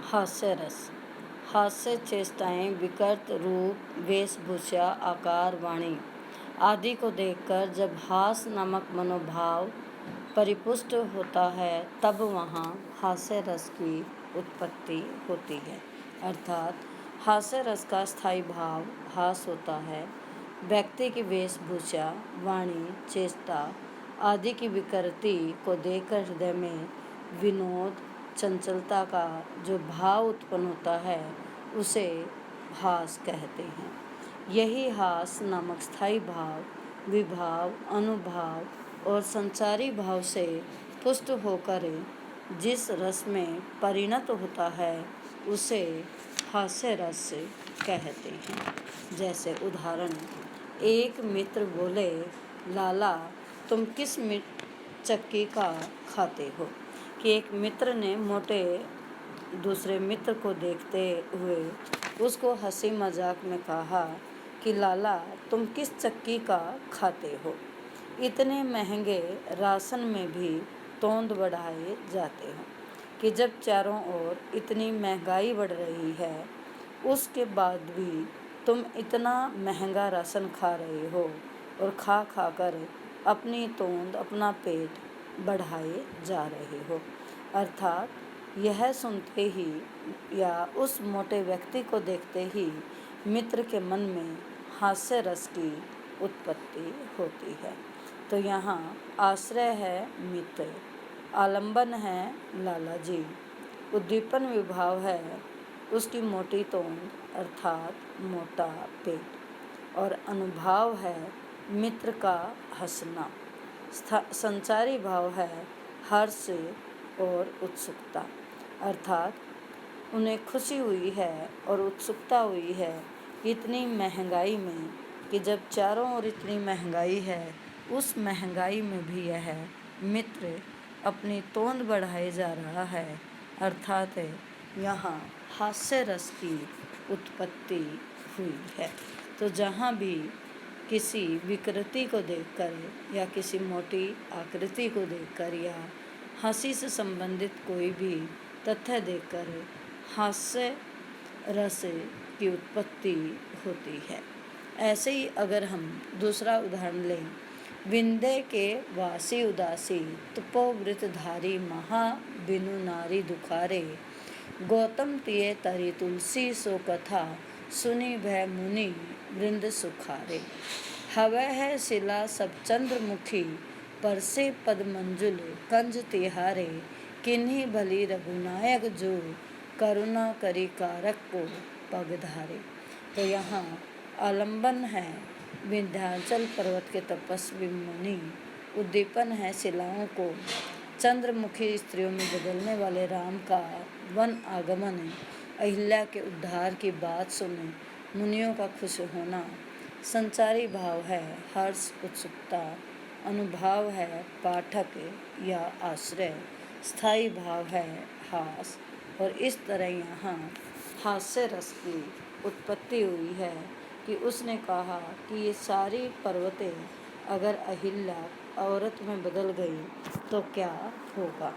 हास्य रस। हास्य चेष्टाएं, विकृत रूप, वेशभूषा, आकार, वाणी आदि को देखकर जब हास नामक मनोभाव परिपुष्ट होता है तब वहाँ हास्य रस की उत्पत्ति होती है। अर्थात हास्य रस का स्थायी भाव हास होता है। व्यक्ति की वेशभूषा, वाणी, चेष्टा आदि की विकृति को देखकर हृदय में विनोद, चंचलता का जो भाव उत्पन्न होता है उसे हास कहते हैं। यही हास नामक स्थायी भाव, विभाव, अनुभाव और संचारी भाव से पुष्ट होकर जिस रस में परिणत होता है उसे हास्य रस कहते हैं। जैसे उदाहरण, एक मित्र बोले, लाला तुम किस चक्की का खाते हो। कि एक मित्र ने मोटे दूसरे मित्र को देखते हुए उसको हंसी मजाक में कहा कि लाला तुम किस चक्की का खाते हो। इतने महंगे राशन में भी तोंद बढ़ाए जाते हैं कि जब चारों ओर इतनी महंगाई बढ़ रही है उसके बाद भी तुम इतना महंगा राशन खा रहे हो और खा खा कर अपनी तोंद, अपना पेट बढ़ाए जा रहे हो। अर्थात यह सुनते ही या उस मोटे व्यक्ति को देखते ही मित्र के मन में हास्य रस की उत्पत्ति होती है। तो यहाँ आश्रय है मित्र, आलंबन है लाला जी, उद्दीपन विभाव है उसकी मोटी तोंद अर्थात मोटा पेट और अनुभाव है मित्र का हंसना। संचारी भाव है हर्ष और उत्सुकता, अर्थात उन्हें खुशी हुई है और उत्सुकता हुई है इतनी महंगाई में कि जब चारों ओर इतनी महंगाई है उस महंगाई में भी यह मित्र अपनी तोंद बढ़ाए जा रहा है। अर्थात यहाँ हास्य रस की उत्पत्ति हुई है। तो जहाँ भी किसी विकृति को देखकर या किसी मोटी आकृति को देखकर या हंसी से संबंधित कोई भी तथ्य देखकर हास्य रस की उत्पत्ति होती है। ऐसे ही अगर हम दूसरा उदाहरण लें, विंध्य के वासी उदासी, तपोवृतधारी महा बिनु नारी दुखारे, गौतम तिये तरी तुलसी सो कथा, सुनी भय मुनि वृंद सुखारे। हवै है शिला सब चंद्रमुखी, परसे पद मंजुल कंज तिहारे, किन्हीं भली रघुनायक जो, करुणा करी कारक को पगधारे। तो यहाँ आलंबन है विंध्याचल पर्वत के तपस्वी मुनि, उद्दीपन है शिलाओं को, चंद्रमुखी स्त्रियों में बदलने वाले राम का वन आगमन, अहिल्या के उद्धार की बात सुने मुनियों का खुश होना। संचारी भाव है हर्ष, उत्सुकता, अनुभाव है पाठक या आश्रय, स्थायी भाव है हास। और इस तरह यहाँ हास्य रस की उत्पत्ति हुई है कि उसने कहा कि ये सारी पर्वतें अगर अहिल्या औरत में बदल गई तो क्या होगा।